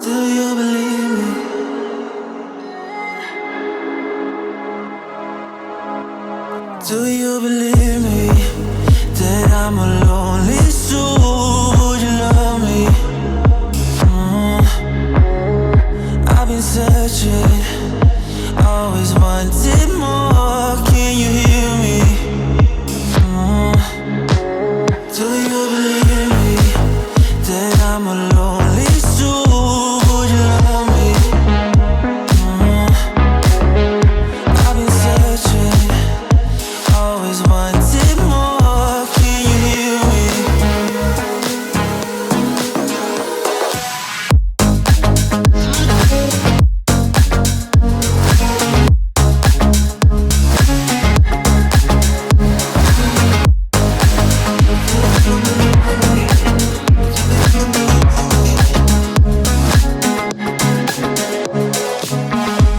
Do you believe me? Do you believe me that I'm a lonely soul? Would you love me? I've been searching, always wanted more. Can you hear me? Do you believe me that I'm a lonely soul? Would you love me? I've been searching, always wanted more. Can you hear me?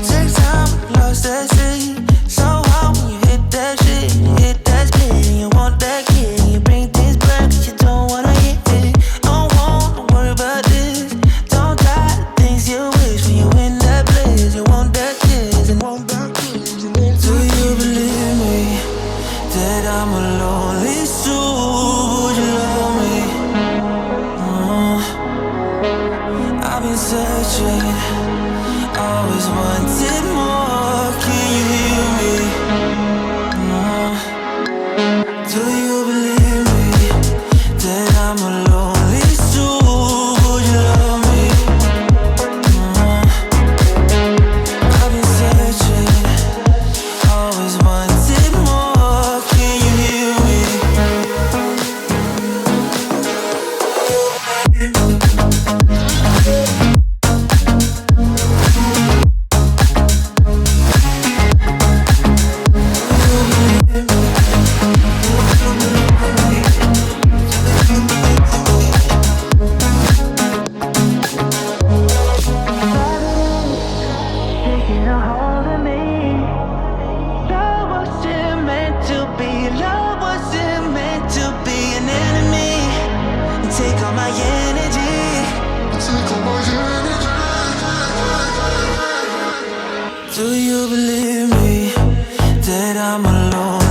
Take time, lost that shit. So hard when you hit that shit. Hit that split and you want that kid. You bring things back 'cause you don't wanna hit it. Don't wanna worry about this. Don't die the things you wish when you in that place. You want that kiss and want that kiss. Do you believe me that I'm a lonely soul? Would you love me? I've been searching, always wanted more. Can you hear me? Do you believe me that I'm a lonely soul? Would you love me? I've been searching, always wanted more. Can you hear me? Taking a hold of me. Love wasn't meant to be. Love wasn't meant to be an enemy. And take all my energy. Do you believe me that I'm alone?